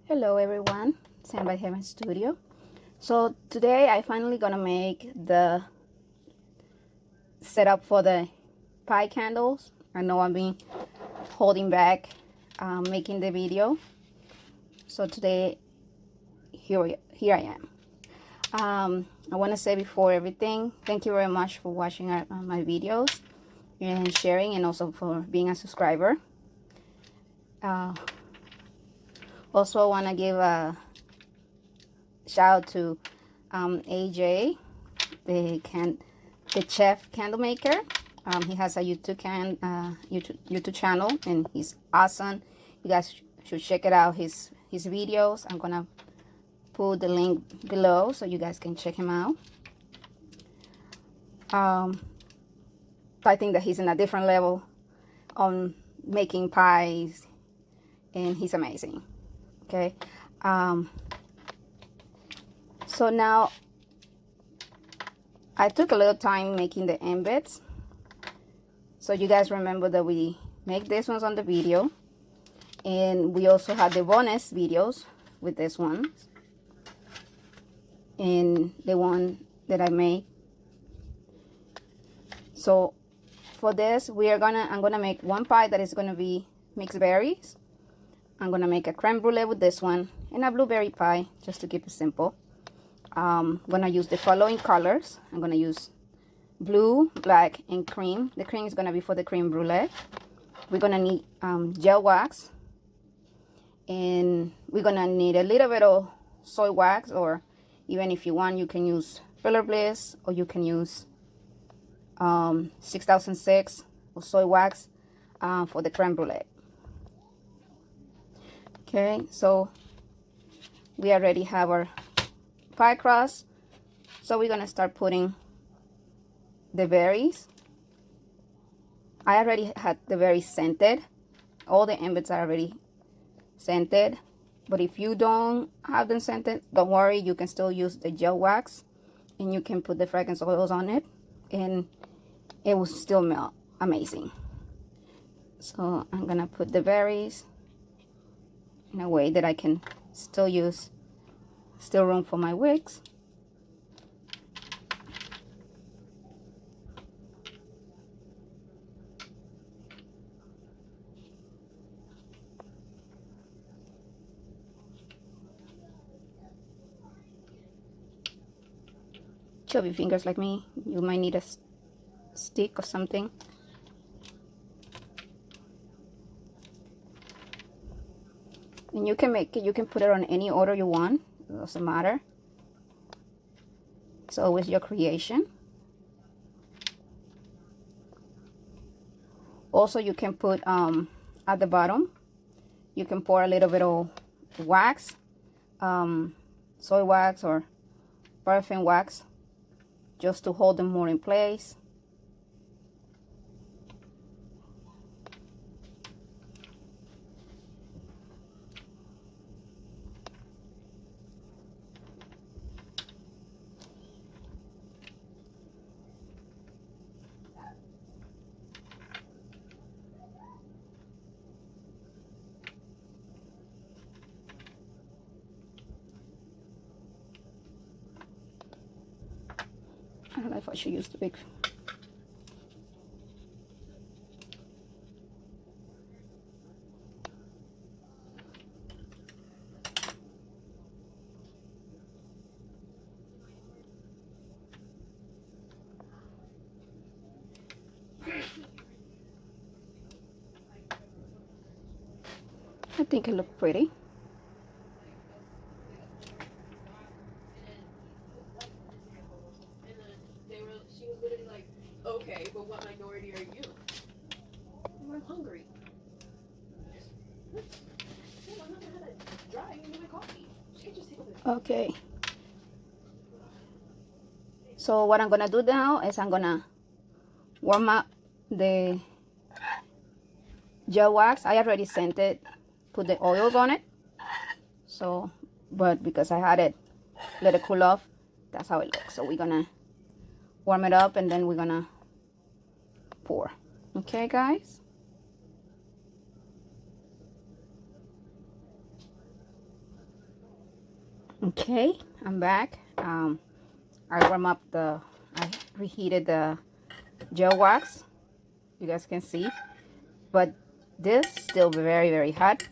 Hello everyone, Sam by Heaven Studio. So today I finally gonna make the setup for the pie candles. I know I've been holding back making the video. So today here I am. I want to say before everything, thank you very much for watching my videos and sharing, and also for being a subscriber. Also, I want to give a shout out to AJ, the chef candle maker. He has a YouTube channel, and he's awesome. You guys should check it out. His videos. I'm gonna put the link below so you guys can check him out. I think that he's in a different level on making pies, and he's amazing. Okay. So now I took a little time making the embeds. So you guys remember that we make these ones on the video, and we also had the bonus videos with this one and the one that I made. So for this, I'm gonna make one pie that is gonna be mixed berries. I'm gonna make a creme brulee with this one and a blueberry pie, just to keep it simple. I'm gonna use the following colors. I'm gonna use blue, black, and cream. The cream is gonna be for the creme brulee. We're gonna need gel wax, and we're gonna need a little bit of soy wax, or even if you want, you can use Filler Bliss, or you can use 6006 or soy wax for the creme brulee. Okay, so we already have our pie crust, so we're gonna start putting the berries. I already had the berries scented. All the embeds are already scented, but if you don't have them scented, don't worry, you can still use the gel wax, and you can put the fragrance oils on it, and it will still smell amazing. So I'm gonna put the berries in a way that I can still use room for my wicks. Chubby fingers like me, you might need a stick or something. And you can make it, you can put it on any order you want, it doesn't matter. It's always your creation. Also, you can put at the bottom, you can pour a little bit of wax, soy wax or paraffin wax, just to hold them more in place. I don't know if I should use the big. I think it looked pretty. Okay, but what minority are you? I'm hungry. I'm not gonna drive and get my coffee. Okay. So what I'm gonna do now is I'm gonna warm up the gel wax. I already scented, put the oils on it. So, but because I had it, let it cool off, that's how it looks. So we're gonna warm it up, and then we're gonna pour. Okay, guys? Okay, I'm back. I reheated the gel wax. You guys can see, but this is still very, very hot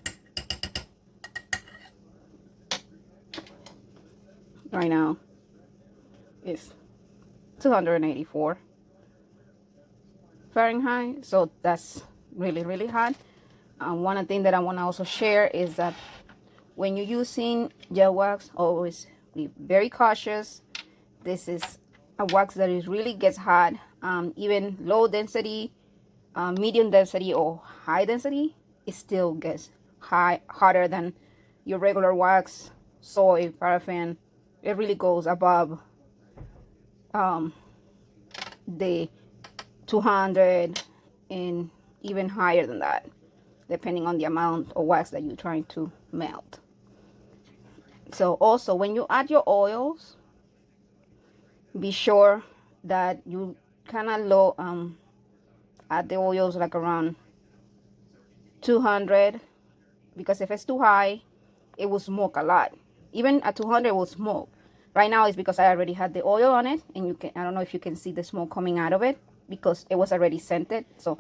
right now. It's 284 Fahrenheit, so that's really, really hot. One thing that I want to also share is that when you're using gel wax, always be very cautious. This is a wax that is really gets hot. Even low density, medium density, or high density, it still gets hotter than your regular wax, soy, paraffin. It really goes above the 200 and even higher than that, depending on the amount of wax that you're trying to melt. So also, when you add your oils, be sure that you kind of low add the oils like around 200, because if it's too high, it will smoke a lot. Even at 200 it will smoke. Right now it's because I already had the oil on it, and you can, I don't know if you can see the smoke coming out of it because it was already scented. So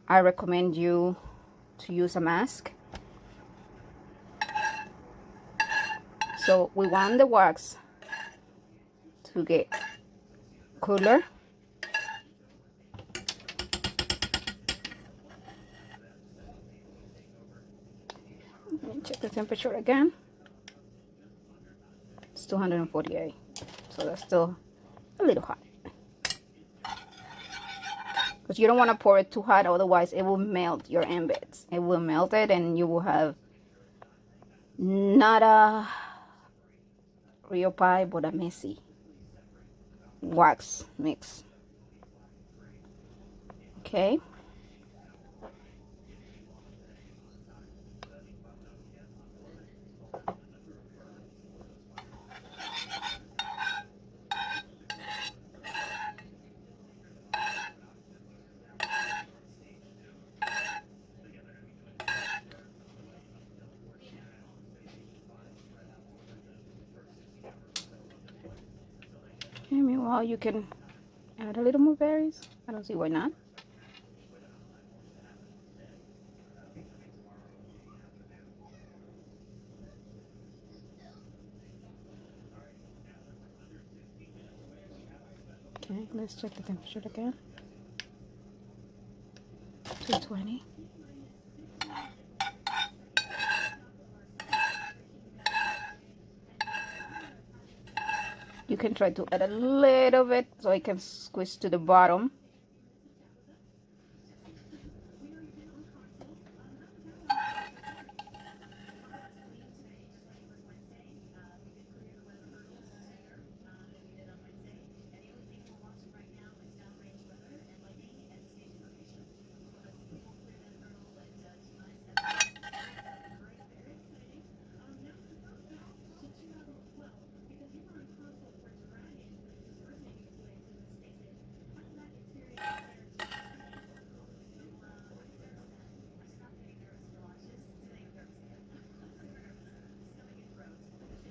I recommend you to use a mask. So we want the wax to get cooler. Let me check the temperature again. It's 248, so that's still a little hot. Because you don't want to pour it too hot, otherwise it will melt your embeds. It will melt it, and you will have not a real pie, but a messy wax mix. Okay. And meanwhile, you can add a little more berries. I don't see why not. Okay, let's check the temperature again. 220. You can try to add a little bit so it can squeeze to the bottom.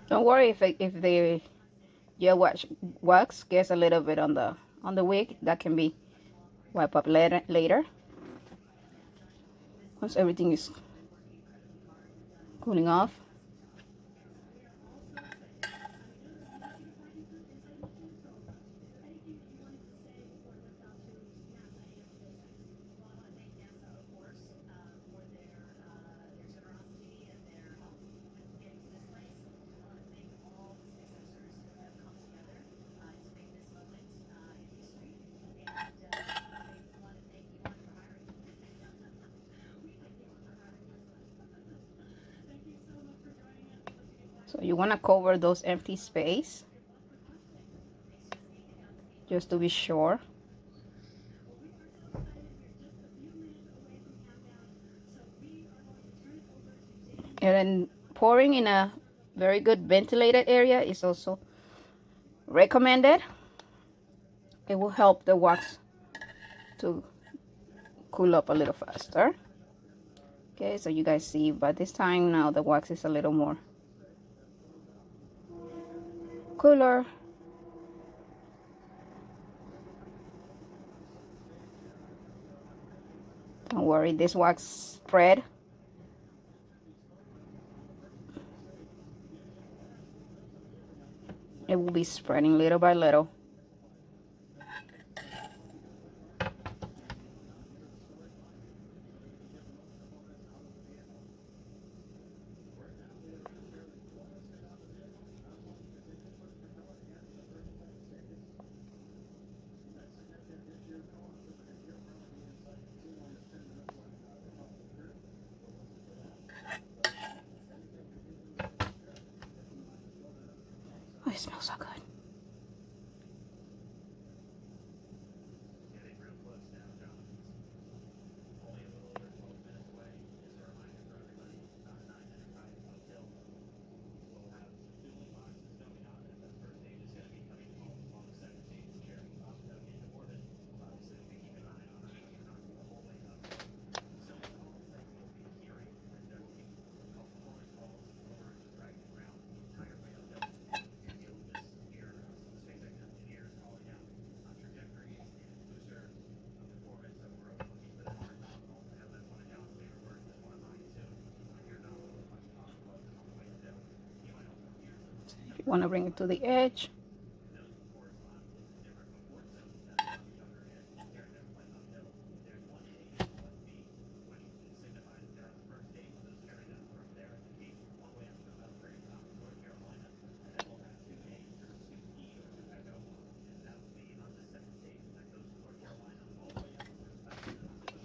Don't worry if the gel wax gets a little bit on the wig. That can be wiped up later once everything is cooling off. So you want to cover those empty space just to be sure. And then pouring in a very good ventilated area is also recommended. It will help the wax to cool up a little faster. Okay, so you guys see by this time now the wax is a little more cooler. Don't worry, this wax spread. It will be spreading little by little. Oh, it smells so good. If you want to bring it to the edge.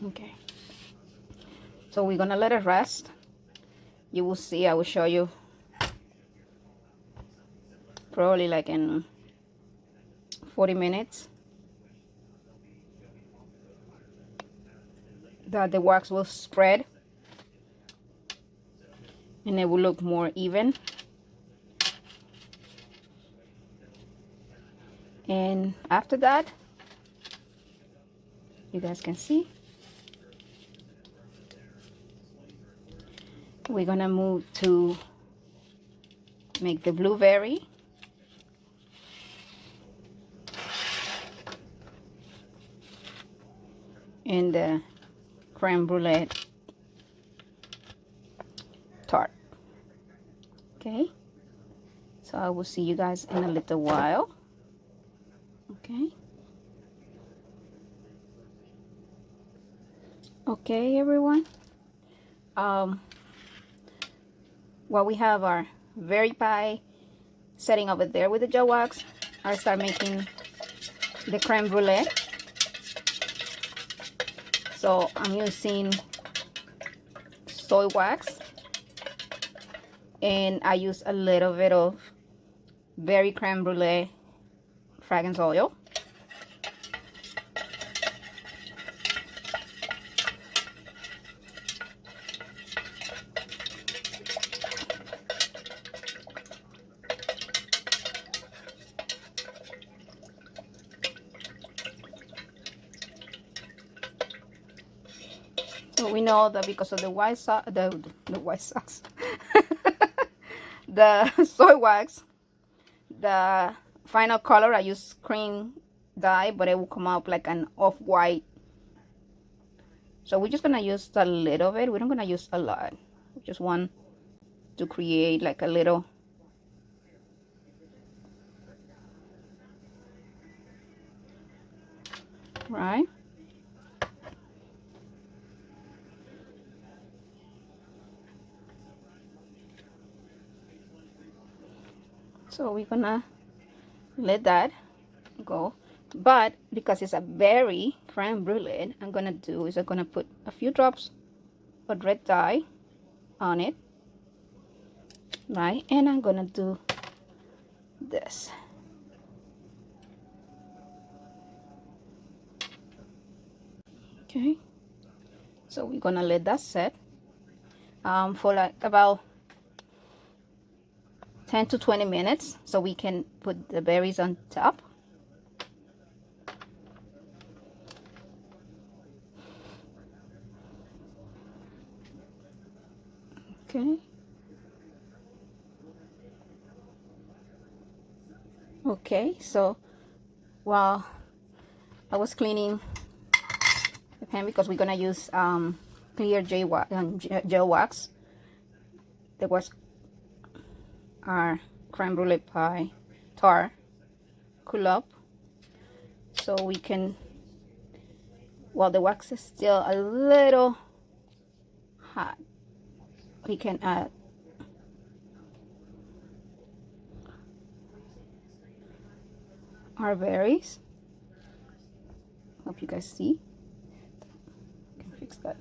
Okay. So we're gonna let it rest. You will see, I will show you probably like in 40 minutes that the wax will spread and it will look more even. And after that, you guys can see, we're gonna move to make the blueberry. And the creme brulee tart. Okay, so I will see you guys in a little while. Okay. Okay, everyone. While we have our berry pie setting over there with the gel wax, I start making the creme brulee. So I'm using soy wax, and I use a little bit of berry creme brulee fragrance oil. So we know that because of the white sauce, the white sauce, the soy wax, the final color, I use cream dye, but it will come out like an off-white. So we're just gonna use a little bit. We're not gonna use a lot. We just want to create like a little right. So we're gonna let that go, but because it's a berry creme brulee, I'm gonna put a few drops of red dye on it, right? And I'm gonna do this. Okay, so we're gonna let that set for like about 10 to 20 minutes so we can put the berries on top. Okay. Okay, so while I was cleaning the pan, because we're gonna use clear gel wax, that was our creme brulee pie tar cool up, so we can, while the wax is still a little hot, we can add our berries. Hope you guys see. I can fix that.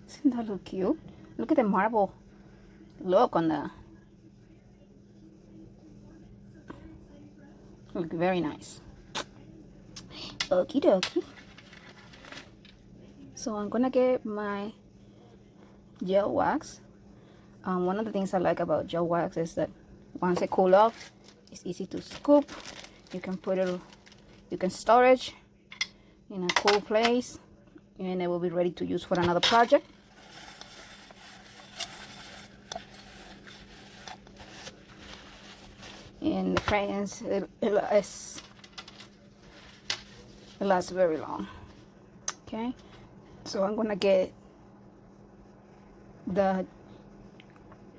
Isn't that look cute? Look at the marble look on the, look very nice. Okie dokie. So I'm gonna get my gel wax. One of the things I like about gel wax is that once it cool off, it's easy to scoop. You can put it, you can storage in a cool place, and it will be ready to use for another project. And the fragrance, it lasts very long. Okay, so I'm gonna get the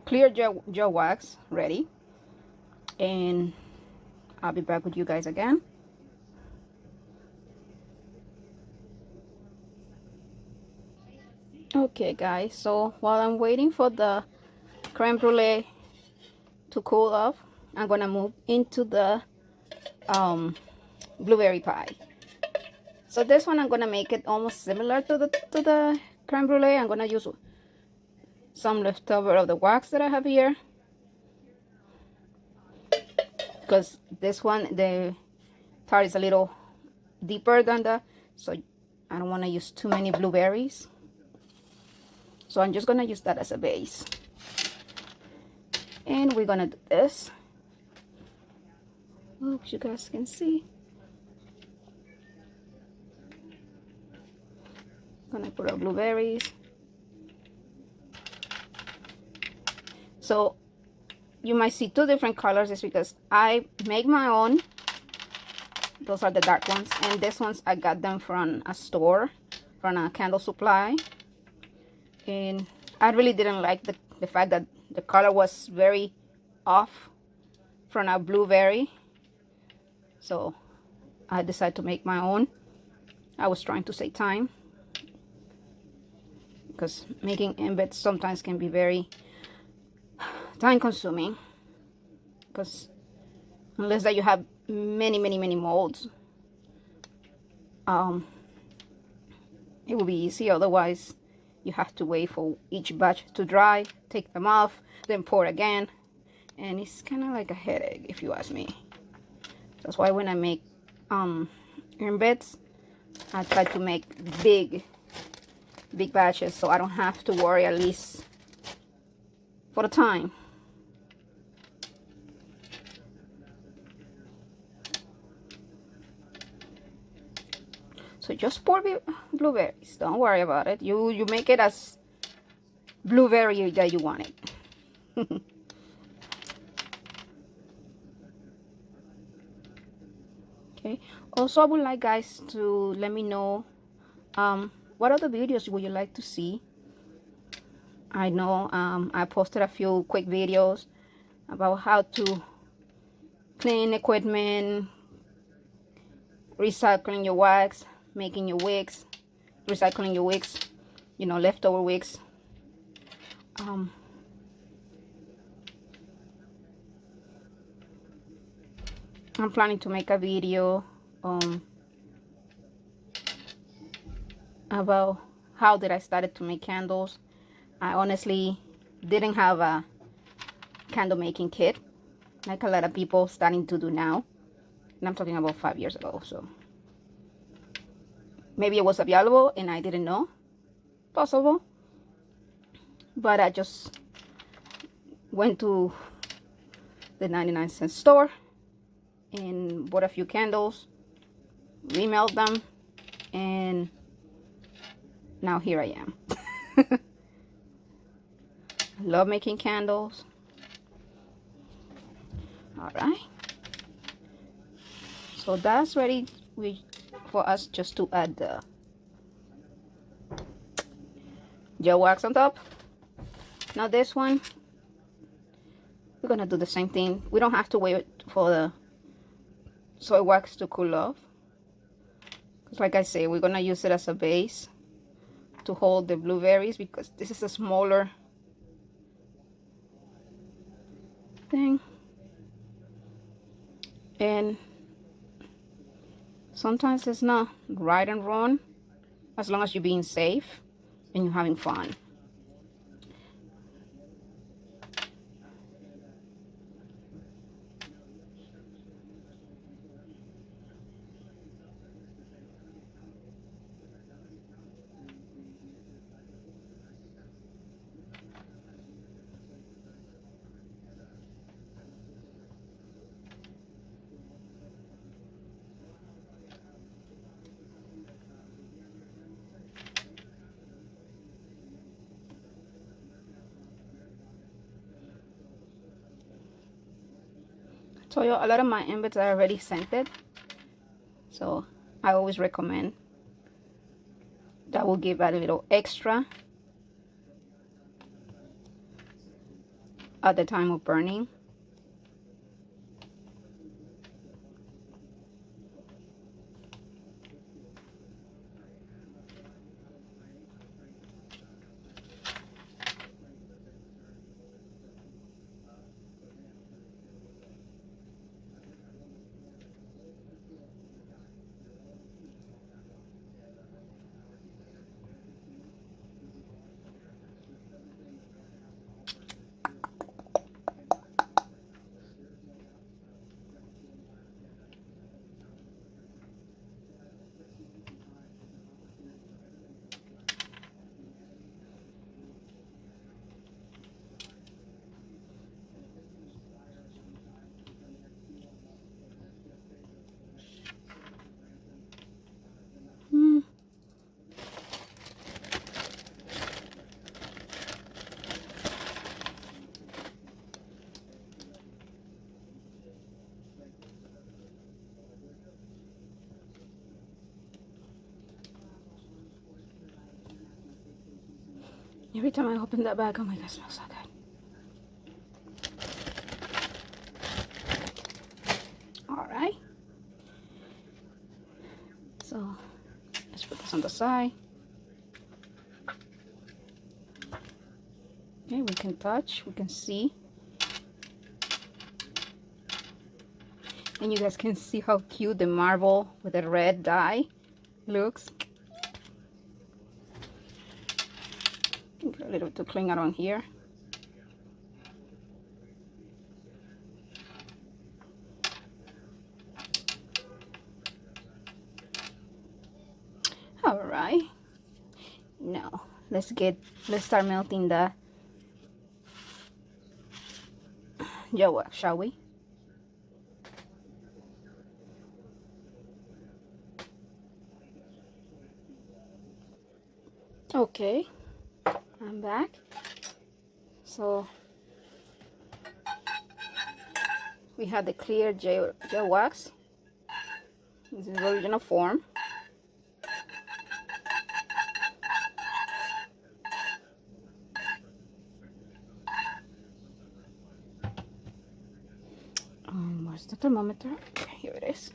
clear gel wax ready, and I'll be back with you guys again. Okay guys, so while I'm waiting for the creme brulee to cool off, I'm gonna move into the blueberry pie. So this one, I'm gonna make it almost similar to the creme brulee. I'm gonna use some leftover of the wax that I have here, because this one, the tart is a little deeper than the, so I don't want to use too many blueberries. So I'm just gonna use that as a base, and we're gonna do this. Hope you guys can see. Gonna put our blueberries. So you might see two different colors. It's because I make my own. Those are the dark ones, and these ones I got them from a store, from a candle supply. And I really didn't like the fact that the color was very off from a blueberry, so I decided to make my own. I was trying to save time, because making embeds sometimes can be very time consuming, because unless that you have many molds, it will be easy. Otherwise you have to wait for each batch to dry, take them off, then pour again, and it's kind of like a headache if you ask me. That's why when I make embeds, I try to make big batches, so I don't have to worry, at least for the time. So just pour blueberries. Don't worry about it. You make it as blueberry that you want it. Okay. Also, I would like guys to let me know what other videos would you like to see. I know I posted a few quick videos about how to clean equipment, recycling your wax, making your wigs, recycling your wigs, you know, leftover wigs. I'm planning to make a video about how did I started to make candles. I honestly didn't have a candle making kit like a lot of people starting to do now, and I'm talking about 5 years ago. So maybe it was available and I didn't know. Possible. But I just went to the 99-cent store and bought a few candles, remailed them, and now here I am. I love making candles. All right. So that's ready for us just to add the gel wax on top. Now this one, we're gonna do the same thing. We don't have to wait for the soy wax to cool off. Because like I say, we're gonna use it as a base to hold the blueberries because this is a smaller thing. And sometimes it's not right and wrong as long as you're being safe and you're having fun. So a lot of my embeds are already scented, so I always recommend that will give a little extra at the time of burning. Every time I open that bag, oh my god, it smells so good. All right. So let's put this on the side. Okay, we can touch, we can see. And you guys can see how cute the marble with the red dye looks. A little to clean around here. All right. Now let's start melting the gel wax, shall we? Okay, I'm back. So we have the clear gel wax. This is the original form. Where's the thermometer? Okay, here it is.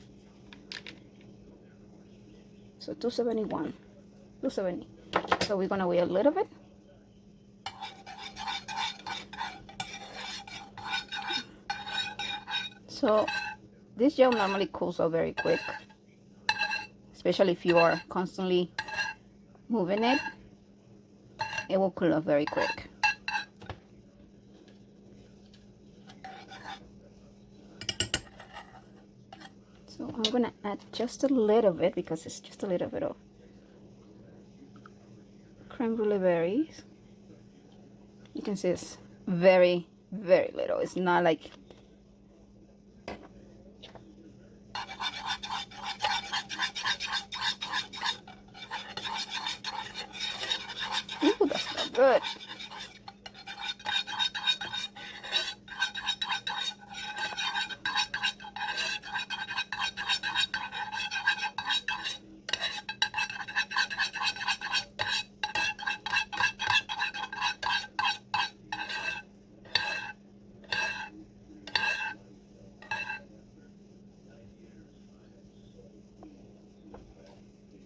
So 271, 270. So we're gonna wait a little bit. So this gel normally cools off very quick, especially if you are constantly moving it. It will cool off very quick. So I'm gonna add just a little bit because it's just a little bit of creme brulee berries. You can see it's very, very little. It's not like ooh, that's not good.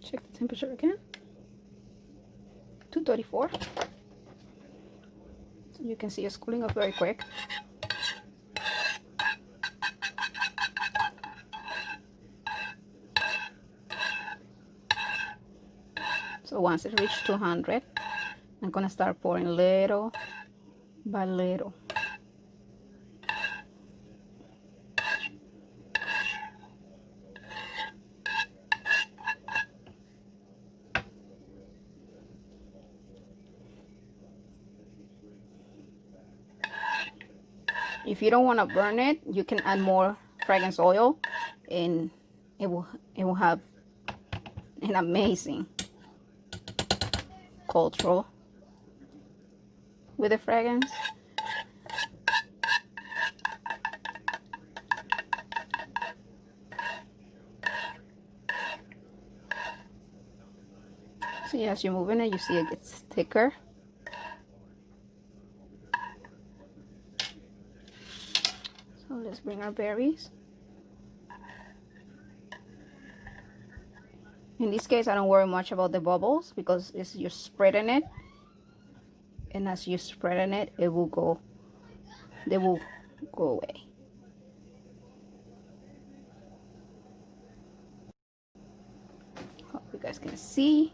Check the temperature again. 234. So you can see it's cooling up very quick. So once it reaches 200, I'm gonna start pouring little by little. If you don't want to burn it, you can add more fragrance oil, and it will have an amazing control with the fragrance. See, as you're moving it, you see it gets thicker. So let's bring our berries. In this case, I don't worry much about the bubbles because it's you're spreading it, and as you're spreading it, they will go away. Hope you guys can see.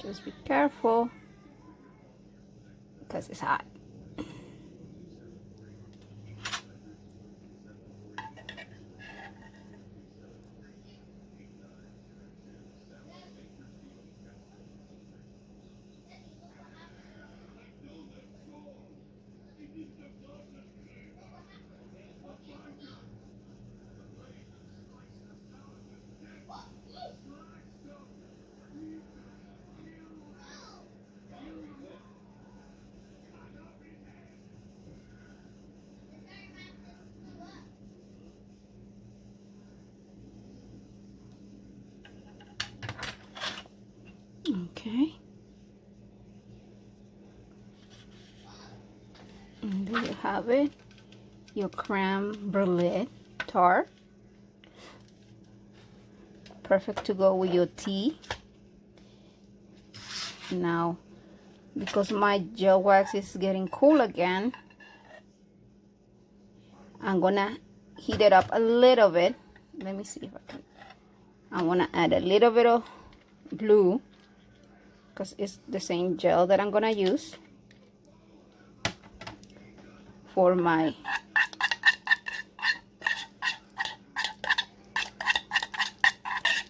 Just be careful because it's hot. Okay. And there you have it. Your creme brulee tart. Perfect to go with your tea. Now, because my gel wax is getting cool again, I'm gonna heat it up a little bit. Let me see if I can. I wanna add a little bit of blue because it's the same gel that I'm gonna use for my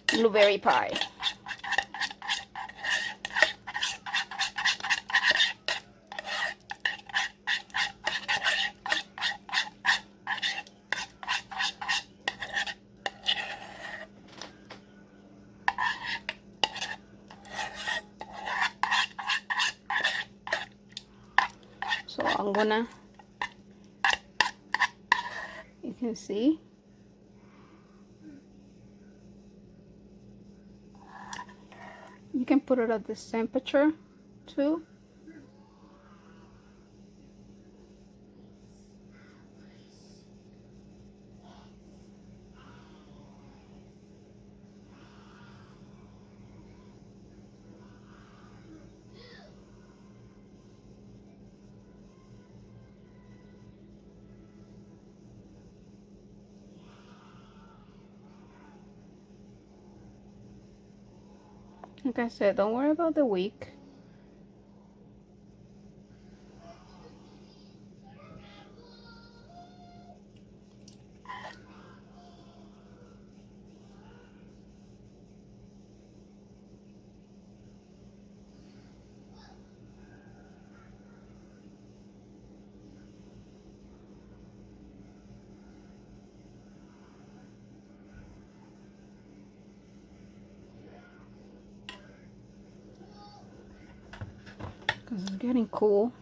blueberry pie. So I'm gonna, you can see, you can put it at this temperature too. Like I said, don't worry about the wick. Because it's getting cool.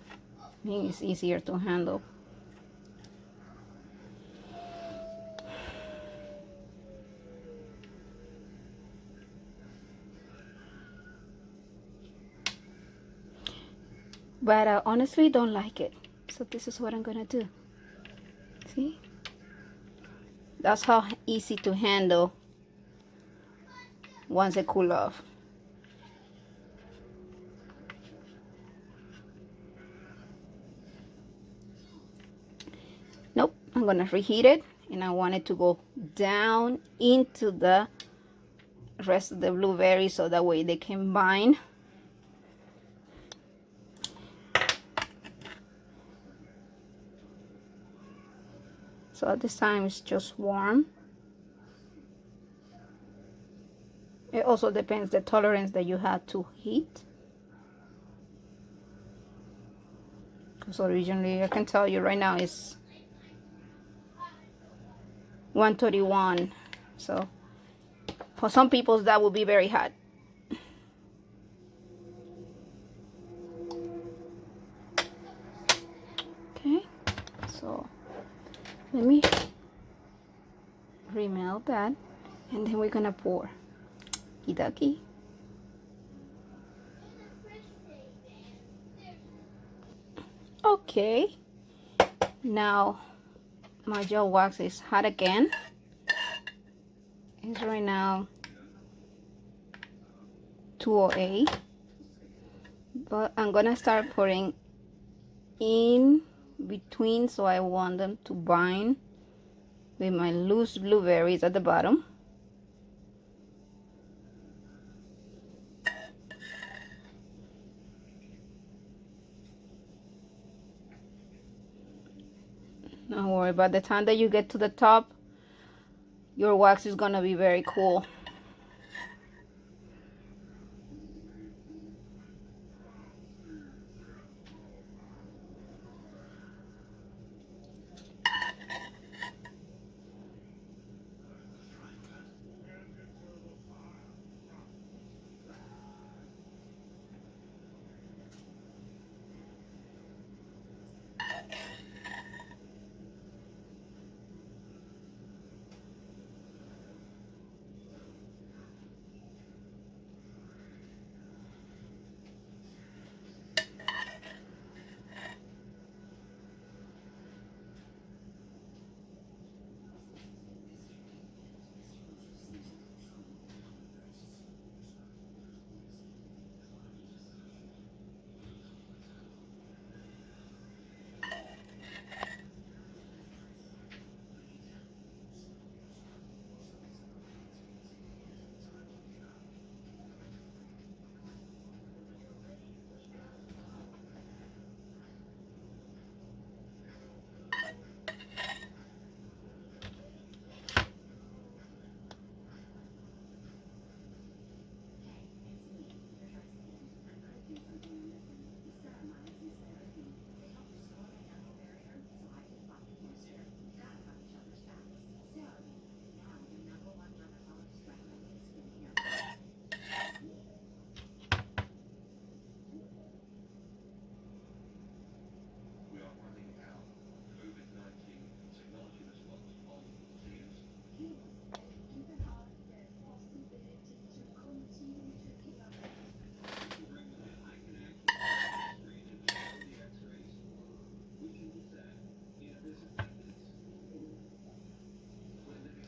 I think it's easier to handle. But I honestly don't like it. So this is what I'm gonna do. See? That's how easy to handle once it cool off. Nope, I'm gonna reheat it, and I want it to go down into the rest of the blueberries so that way they can bind. So at this time it's just warm. It also depends the tolerance that you have to heat. Because originally, I can tell you right now it's 131. So for some people that will be very hot. Okay, so let me remelt that, and then we're gonna pour Hidaki. Okay, now my gel wax is hot again. It's right now 208, but I'm gonna start pouring in between, so I want them to bind with my loose blueberries at the bottom. Don't worry, by the time that you get to the top, your wax is gonna be very cool.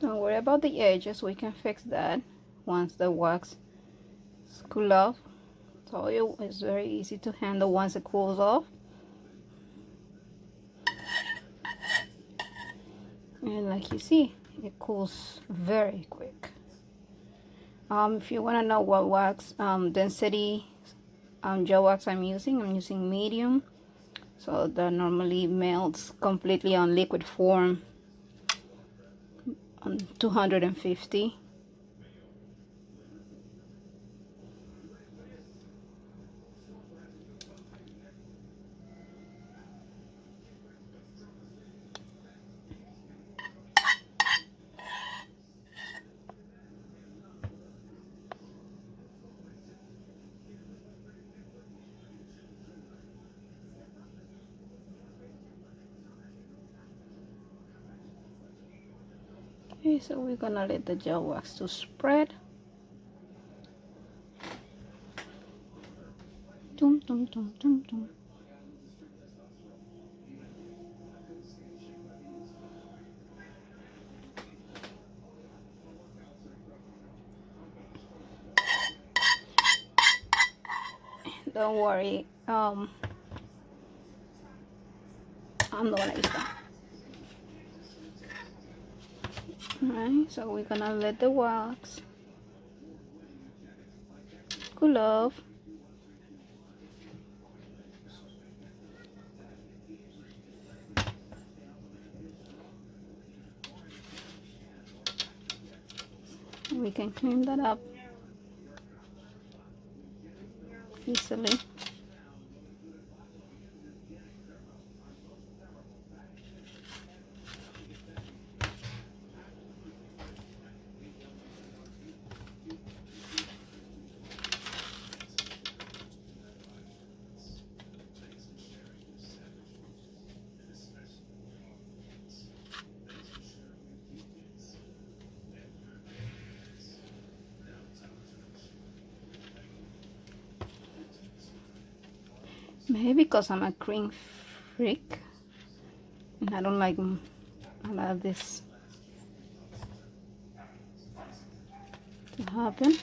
Don't worry about the edges, we can fix that once the wax is cool off. Told you it's very easy to handle once it cools off. And like you see, it cools very quick. If you want to know what wax density gel wax I'm using medium, so that normally melts completely on liquid form on 250. Okay, so we're gonna let the gel wax to spread. Dum, dum, dum, dum, dum. Don't worry. I'm not gonna use that. Alright, so we're gonna let the wax cool off. We can clean that up easily. Maybe because I'm a cream freak and I don't like a lot of this to happen.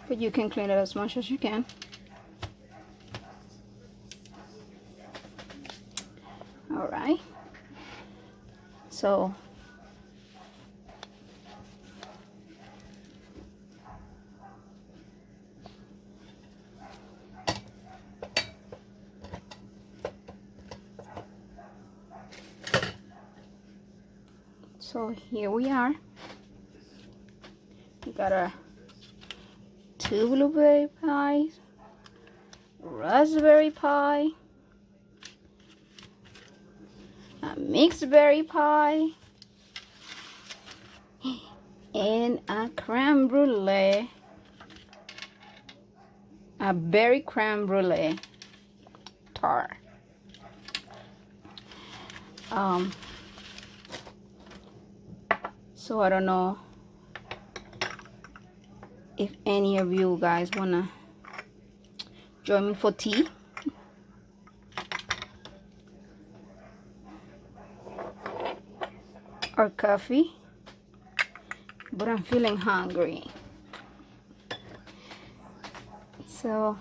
But you can clean it as much as you can. All right. So here we are. We got our 2 blueberry pies, raspberry pie, a mixed berry pie, and a creme brulee, a berry creme brulee tart. So I don't know if any of you guys wanna join me for tea. Or coffee, but I'm feeling hungry. So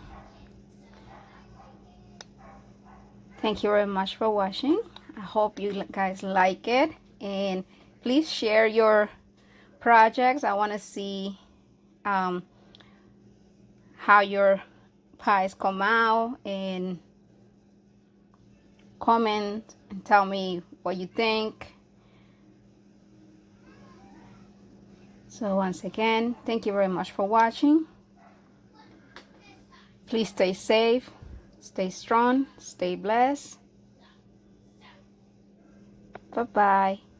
thank you very much for watching. I hope you guys like it, and please share your projects. I want to see how your pies come out, and comment and tell me what you think. So once again, thank you very much for watching. Please stay safe, stay strong, stay blessed. Bye-bye.